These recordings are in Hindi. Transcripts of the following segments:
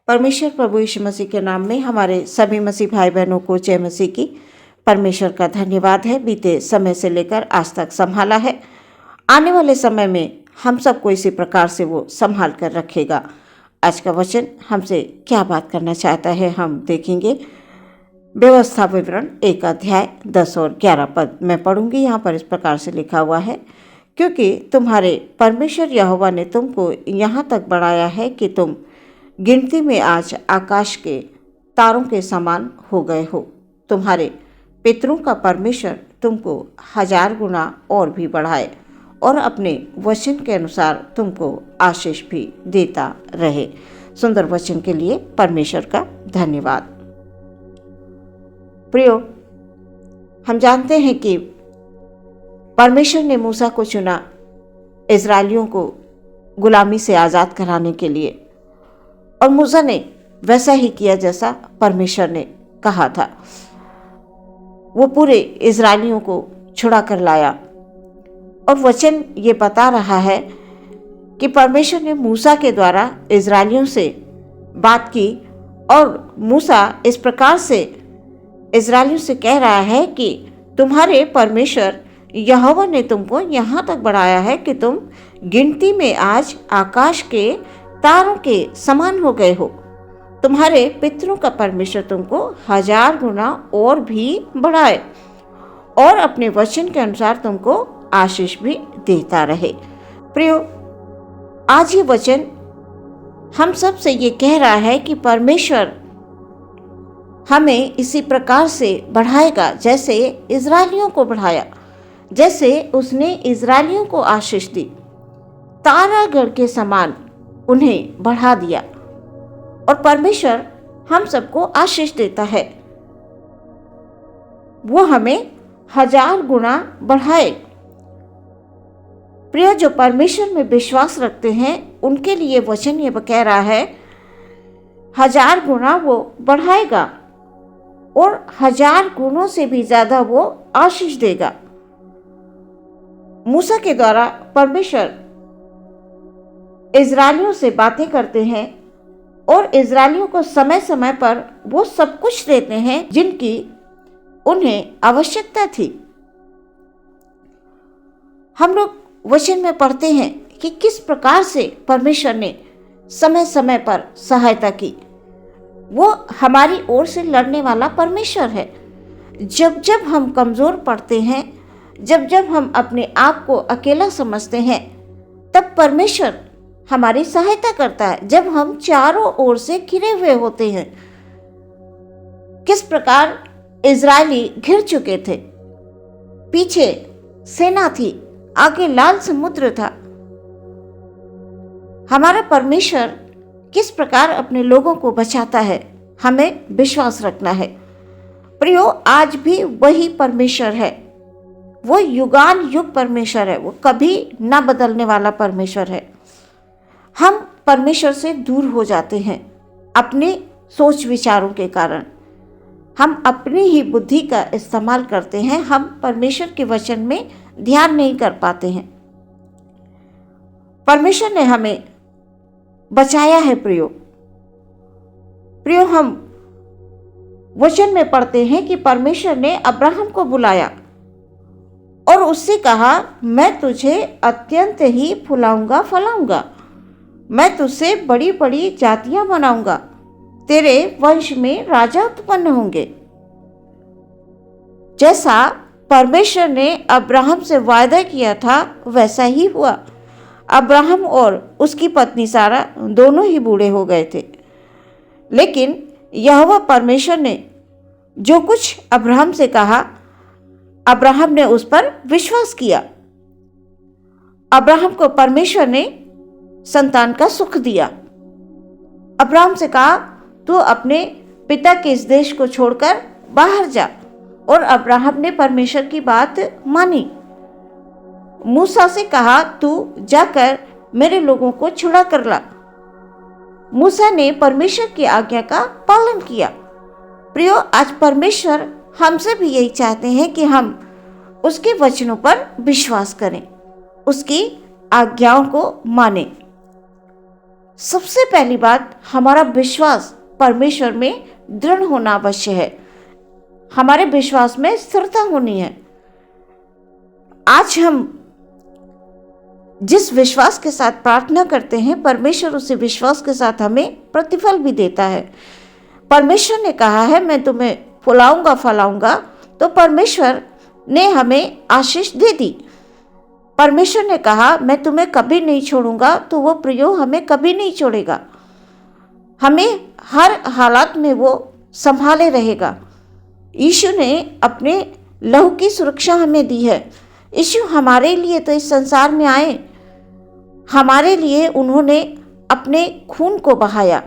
परमेश्वर प्रभु यीशु मसीह के नाम में हमारे सभी मसीह भाई बहनों को जय मसीह की। परमेश्वर का धन्यवाद है, बीते समय से लेकर आज तक संभाला है। आने वाले समय में हम सबको इसी प्रकार से वो संभाल कर रखेगा। आज का वचन हमसे क्या बात करना चाहता है हम देखेंगे। व्यवस्था विवरण 1 अध्याय 10 और 11 पद मैं पढ़ूंगी। यहाँ पर इस प्रकार से लिखा हुआ है, क्योंकि तुम्हारे परमेश्वर यहोवा ने तुमको यहाँ तक बढ़ाया है कि तुम गिनती में आज आकाश के तारों के समान हो गए हो। तुम्हारे पितरों का परमेश्वर तुमको 1000 गुना और भी बढ़ाए और अपने वचन के अनुसार तुमको आशीष भी देता रहे। सुंदर वचन के लिए परमेश्वर का धन्यवाद। प्रियो, हम जानते हैं कि परमेश्वर ने मूसा को चुना इजरायलियों को गुलामी से आज़ाद कराने के लिए, और मूसा ने वैसा ही किया जैसा परमेश्वर ने कहा था। वो पूरे इजरायलियों को छुड़ा कर लाया, और वचन ये बता रहा है कि परमेश्वर ने मूसा के द्वारा इजरायलियों से बात की, और मूसा इस प्रकार से इजरायलियों से कह रहा है कि तुम्हारे परमेश्वर यहोवा ने तुमको यहाँ तक बढ़ाया है कि तुम गिनती में आज आकाश के तारों के समान हो गए हो। तुम्हारे पितरों का परमेश्वर तुमको 1000 गुना और भी बढ़ाए और अपने वचन के अनुसार तुमको आशीष भी देता रहे। प्रियो, आज ये वचन हम सब से ये कह रहा है कि परमेश्वर हमें इसी प्रकार से बढ़ाएगा जैसे इजरायलियों को बढ़ाया, जैसे उसने इजरायलियों को आशीष दी। तारागढ़ के समान उन्हें बढ़ा दिया, और परमेश्वर हम सबको आशीष देता है। वो हमें 1000 गुना बढ़ाए। प्रिय, जो परमेश्वर में विश्वास रखते हैं उनके लिए वचन ये कह रहा है 1000 गुना वो बढ़ाएगा और 1000 गुणों से भी ज्यादा वो आशीष देगा। मूसा के द्वारा परमेश्वर इजरायलियों से बातें करते हैं और इजरायलियों को समय समय पर वो सब कुछ देते हैं जिनकी उन्हें आवश्यकता थी। हम लोग वचन में पढ़ते हैं कि किस प्रकार से परमेश्वर ने समय समय पर सहायता की। वो हमारी ओर से लड़ने वाला परमेश्वर है। जब जब हम कमजोर पड़ते हैं, जब जब हम अपने आप को अकेला समझते हैं, तब परमेश्वर हमारी सहायता करता है। जब हम चारों ओर से घिरे हुए होते हैं, किस प्रकार इजरायली घिर चुके थे, पीछे सेना थी, आगे लाल समुद्र था। हमारा परमेश्वर किस प्रकार अपने लोगों को बचाता है, हमें विश्वास रखना है। प्रियो, आज भी वही परमेश्वर है। वो युगान युग परमेश्वर है। वो कभी ना बदलने वाला परमेश्वर है। हम परमेश्वर से दूर हो जाते हैं अपने सोच विचारों के कारण। हम अपनी ही बुद्धि का इस्तेमाल करते हैं। हम परमेश्वर के वचन में ध्यान नहीं कर पाते हैं। परमेश्वर ने हमें बचाया है। प्रियो, हम वचन में पढ़ते हैं कि परमेश्वर ने अब्राहम को बुलाया और उससे कहा, मैं तुझे अत्यंत ही फुलाऊंगा फलाऊंगा, मैं तुझसे बड़ी बड़ी जातियां बनाऊंगा, तेरे वंश में राजा उत्पन्न होंगे। जैसा परमेश्वर ने अब्राहम से वायदा किया था वैसा ही हुआ। अब्राहम और उसकी पत्नी सारा दोनों ही बूढ़े हो गए थे, लेकिन यहोवा परमेश्वर ने जो कुछ अब्राहम से कहा, अब्राहम ने उस पर विश्वास किया। अब्राहम को परमेश्वर ने संतान का सुख दिया। अब्राहम से कहा, तू अपने पिता के इस देश को छोड़कर बाहर जा, और अब्राहम ने परमेश्वर की बात मानी। मूसा से कहा, तू जाकर मेरे लोगों को छुड़ा कर ला। मूसा ने परमेश्वर की आज्ञा का पालन किया। प्रियो, आज परमेश्वर हमसे भी यही चाहते हैं कि हम उसके वचनों पर विश्वास करें, उसकी आज्ञाओं को माने। सबसे पहली बात, हमारा विश्वास परमेश्वर में दृढ़ होना अवश्य है। हमारे विश्वास में स्थिरता होनी है। आज हम जिस विश्वास के साथ प्रार्थना करते हैं, परमेश्वर उसी विश्वास के साथ हमें प्रतिफल भी देता है। परमेश्वर ने कहा है मैं तुम्हें फुलाऊंगा फलाऊंगा, तो परमेश्वर ने हमें आशीष दे दी। परमेश्वर ने कहा मैं तुम्हें कभी नहीं छोड़ूंगा, तो वो प्रियो हमें कभी नहीं छोड़ेगा। हमें हर हालात में वो संभाले रहेगा। यीशु ने अपने लहू की सुरक्षा हमें दी है। यीशु हमारे लिए तो इस संसार में आए, हमारे लिए उन्होंने अपने खून को बहाया,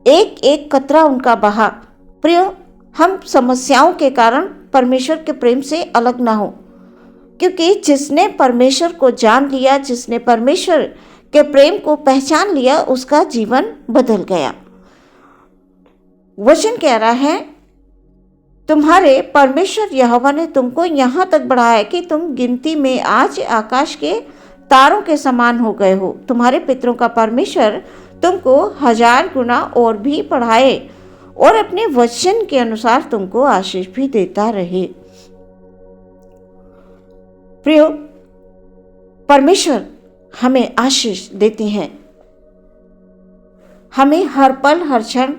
एक एक कतरा उनका बहा। प्रियो, हम समस्याओं के कारण परमेश्वर के प्रेम से अलग ना हो, क्योंकि जिसने परमेश्वर को जान लिया, जिसने परमेश्वर के प्रेम को पहचान लिया, उसका जीवन बदल गया। वचन कह रहा है तुम्हारे परमेश्वर यहोवा ने तुमको यहाँ तक बढ़ाया कि तुम गिनती में आज आकाश के तारों के समान हो गए हो। तुम्हारे पितरों का परमेश्वर तुमको 1000 गुना और भी बढ़ाए और अपने वचन के अनुसार तुमको आशीष भी देता रहे। प्रियो, परमेश्वर हमें आशीष देते हैं। हमें हर पल हर क्षण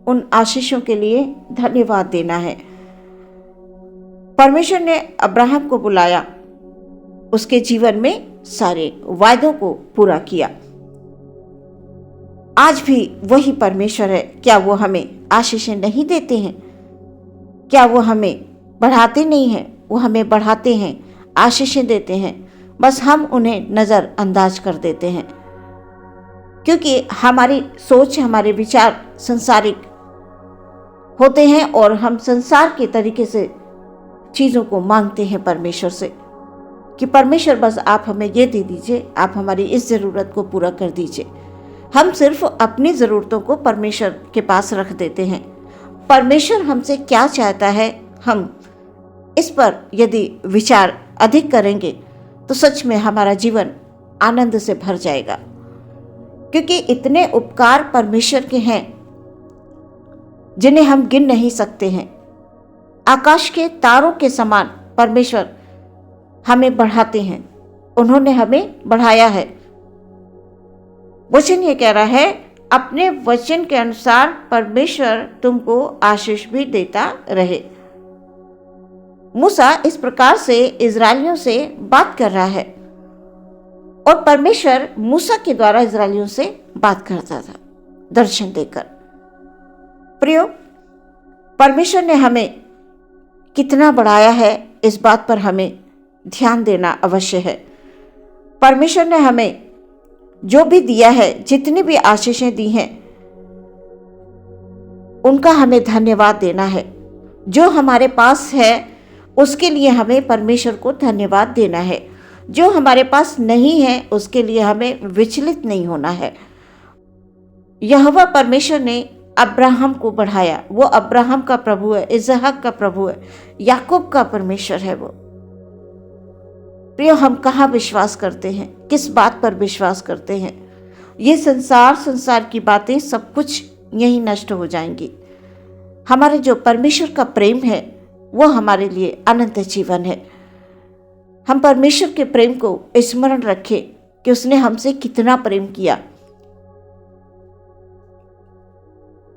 उन आशीषों के लिए धन्यवाद देना है। परमेश्वर ने अब्राहम को बुलाया, उसके जीवन में सारे वायदों को पूरा किया। आज भी वही परमेश्वर है। क्या वो हमें आशीषें नहीं देते हैं? क्या वो हमें बढ़ाते नहीं हैं? वो हमें बढ़ाते हैं, आशीषें देते हैं, बस हम उन्हें नज़रअंदाज कर देते हैं, क्योंकि हमारी सोच, हमारे विचार संसारिक होते हैं और हम संसार के तरीके से चीज़ों को मांगते हैं परमेश्वर से कि परमेश्वर बस आप हमें ये दे दीजिए, आप हमारी इस ज़रूरत को पूरा कर दीजिए। हम सिर्फ अपनी ज़रूरतों को परमेश्वर के पास रख देते हैं। परमेश्वर हमसे क्या चाहता है, हम इस पर यदि विचार अधिक करेंगे तो सच में हमारा जीवन आनंद से भर जाएगा, क्योंकि इतने उपकार परमेश्वर के हैं जिन्हें हम गिन नहीं सकते हैं। आकाश के तारों के समान परमेश्वर हमें बढ़ाते हैं, उन्होंने हमें बढ़ाया है। वचन ये कह रहा है अपने वचन के अनुसार परमेश्वर तुमको आशीष भी देता रहे। मूसा इस प्रकार से इजरायलियों से बात कर रहा है और परमेश्वर मूसा के द्वारा इजरायलियों से बात करता था दर्शन देकर। प्रियो, परमेश्वर ने हमें कितना बढ़ाया है, इस बात पर हमें ध्यान देना अवश्य है। परमेश्वर ने हमें जो भी दिया है, जितनी भी आशीषें दी हैं, उनका हमें धन्यवाद देना है। जो हमारे पास है उसके लिए हमें परमेश्वर को धन्यवाद देना है। जो हमारे पास नहीं है उसके लिए हमें विचलित नहीं होना है। यहोवा परमेश्वर ने अब्राहम को बढ़ाया। वो अब्राहम का प्रभु है, इसहाक का प्रभु है, याकूब का परमेश्वर है वो। प्रियो, हम कहाँ विश्वास करते हैं, किस बात पर विश्वास करते हैं? ये संसार की बातें सब कुछ यहीं नष्ट हो जाएंगी। हमारे जो परमेश्वर का प्रेम है वो हमारे लिए अनंत जीवन है। हम परमेश्वर के प्रेम को स्मरण रखें कि उसने हमसे कितना प्रेम किया।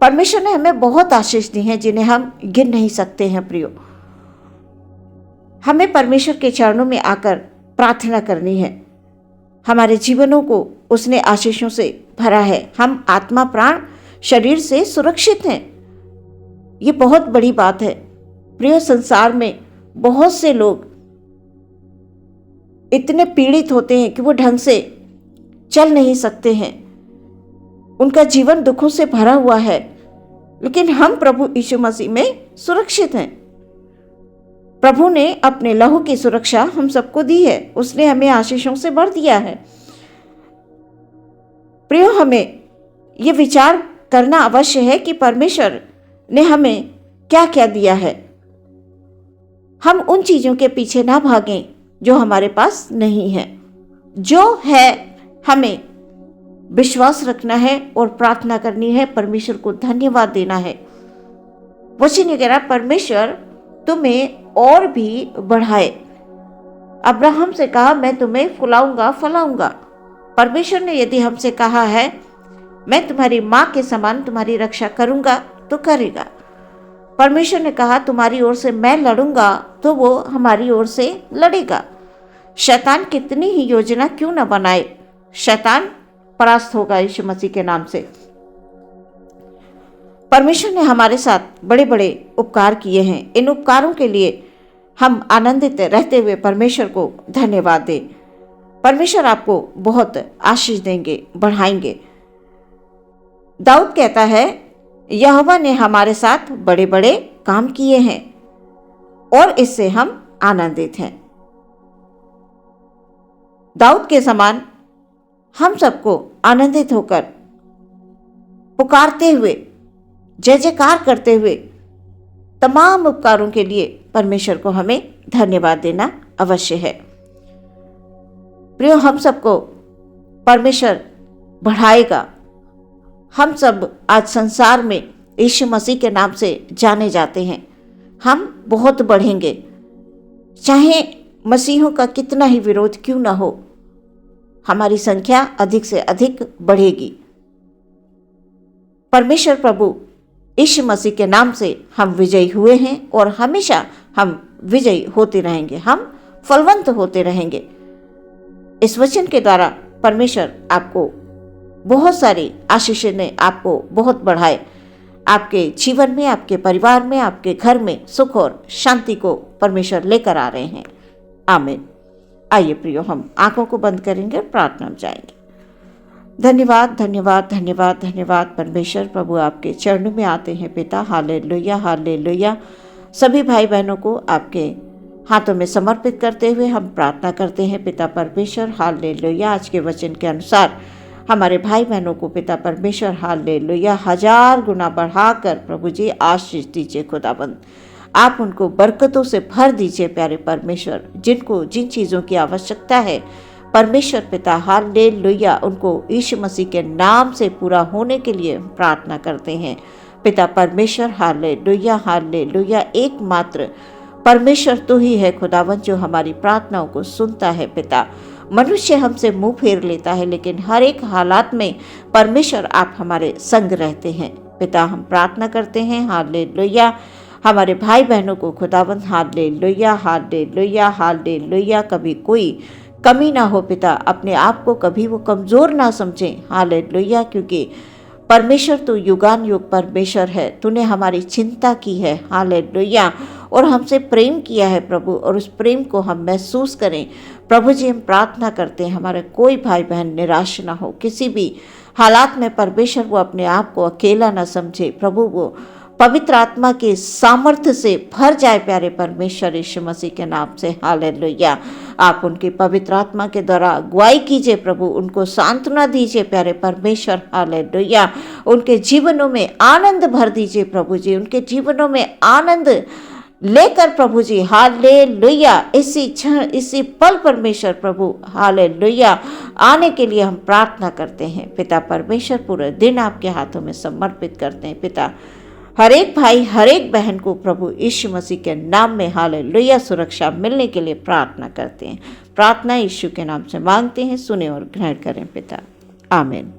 परमेश्वर ने हमें बहुत आशीष दी हैं जिन्हें हम गिन नहीं सकते हैं। प्रियो, हमें परमेश्वर के चरणों में आकर प्रार्थना करनी है। हमारे जीवनों को उसने आशीषों से भरा है। हम आत्मा, प्राण, शरीर से सुरक्षित हैं। ये बहुत बड़ी बात है। प्रिय, संसार में बहुत से लोग इतने पीड़ित होते हैं कि वो ढंग से चल नहीं सकते हैं, उनका जीवन दुखों से भरा हुआ है, लेकिन हम प्रभु यीशु मसीह में सुरक्षित हैं। प्रभु ने अपने लहू की सुरक्षा हम सबको दी है। उसने हमें आशीषों से भर दिया है। प्रियो, हमें ये विचार करना अवश्य है कि परमेश्वर ने हमें क्या क्या दिया है। हम उन चीज़ों के पीछे ना भागें जो हमारे पास नहीं है। जो है हमें विश्वास रखना है और प्रार्थना करनी है, परमेश्वर को धन्यवाद देना है। वचन ये कह रहा परमेश्वर तुम्हें और भी बढ़ाए। अब्राहम से कहा मैं तुम्हें फुलाऊंगा फलाऊंगा। परमेश्वर ने यदि हमसे कहा है मैं तुम्हारी माँ के समान तुम्हारी रक्षा करूंगा तो करेगा। परमेश्वर ने कहा तुम्हारी ओर से मैं लड़ूंगा तो वो हमारी ओर से लड़ेगा। शैतान कितनी ही योजना क्यों न बनाए, शैतान परास्त होगा यीशु मसीह के नाम से। परमेश्वर ने हमारे साथ बड़े बड़े उपकार किए हैं। इन उपकारों के लिए हम आनंदित रहते हुए परमेश्वर को धन्यवाद दें। परमेश्वर आपको बहुत आशीष देंगे, बढ़ाएंगे। दाऊद कहता है यहोवा ने हमारे साथ बड़े बड़े काम किए हैं और इससे हम आनंदित हैं। दाऊद के समान हम सबको आनंदित होकर पुकारते हुए, जय जयकार करते हुए तमाम उपकारों के लिए परमेश्वर को हमें धन्यवाद देना अवश्य है। प्रियो, हम सबको परमेश्वर बढ़ाएगा। हम सब आज संसार में यीशु मसीह के नाम से जाने जाते हैं। हम बहुत बढ़ेंगे, चाहे मसीहों का कितना ही विरोध क्यों ना हो, हमारी संख्या अधिक से अधिक बढ़ेगी। परमेश्वर प्रभु यीशु मसीह के नाम से हम विजयी हुए हैं और हमेशा हम विजयी होते रहेंगे, हम फलवंत होते रहेंगे। इस वचन के द्वारा परमेश्वर आपको बहुत सारी आशीषें ने आपको बहुत बढ़ाए। आपके जीवन में, आपके परिवार में, आपके घर में सुख और शांति को परमेश्वर लेकर आ रहे हैं। आमीन। आइए प्रियो, हम आंखों को बंद करेंगे और प्रार्थना में जाएंगे। धन्यवाद धन्यवाद धन्यवाद धन्यवाद परमेश्वर प्रभु, आपके चरणों में आते हैं पिता। Hallelujah hallelujah. सभी भाई बहनों को आपके हाथों में समर्पित करते हुए हम प्रार्थना करते हैं पिता परमेश्वर। हालेलुया। आज के वचन के अनुसार हमारे भाई बहनों को पिता परमेश्वर हालेलुया 1000 गुना बढ़ाकर प्रभु जी आशीष दीजिए। खुदाबंद आप उनको बरकतों से भर दीजिए प्यारे परमेश्वर। जिनको जिन चीज़ों की आवश्यकता है परमेश्वर पिता हालेलुया उनको यीशु मसीह के नाम से पूरा होने के लिए प्रार्थना करते हैं पिता परमेश्वर। Hallelujah hallelujah. एकमात्र परमेश्वर तो ही है खुदावंद जो हमारी प्रार्थनाओं को सुनता है पिता। मनुष्य हमसे मुंह फेर लेता है, लेकिन हर एक हालात में परमेश्वर आप हमारे संग रहते हैं पिता। हम प्रार्थना करते हैं हालेलुया हमारे भाई बहनों को खुदावंद हालेलुया हालेलुया हालेलुया। कभी कोई कमी ना हो पिता, अपने आप को कभी वो कमज़ोर ना समझें हालेलुया, क्योंकि परमेश्वर तो युगान युग परमेश्वर है। तूने हमारी चिंता की है हालेलुया और हमसे प्रेम किया है प्रभु, और उस प्रेम को हम महसूस करें प्रभु जी। हम प्रार्थना करते हैं हमारे कोई भाई बहन निराश ना हो, किसी भी हालात में परमेश्वर वो अपने आप को अकेला ना समझे प्रभु। वो पवित्र आत्मा के सामर्थ्य से भर जाए प्यारे परमेश्वर यीशु मसीह के नाम से हालेलुया। आप उनकी पवित्र आत्मा के द्वारा अगुवाई कीजिए प्रभु, उनको सांत्वना दीजिए प्यारे परमेश्वर हालेलुया। उनके जीवनों में आनंद भर दीजिए प्रभु जी, उनके जीवनों में आनंद लेकर प्रभु जी हालेलुया इसी क्षण इसी पल परमेश्वर प्रभु हालेलुया आने के लिए हम प्रार्थना करते हैं पिता परमेश्वर। पूरे दिन आपके हाथों में समर्पित करते हैं पिता। हर एक भाई हर एक बहन को प्रभु यीशु मसीह के नाम में हालेलुया सुरक्षा मिलने के लिए प्रार्थना करते हैं। प्रार्थना यीशु के नाम से मांगते हैं, सुने और ग्रहण करें पिता। आमीन।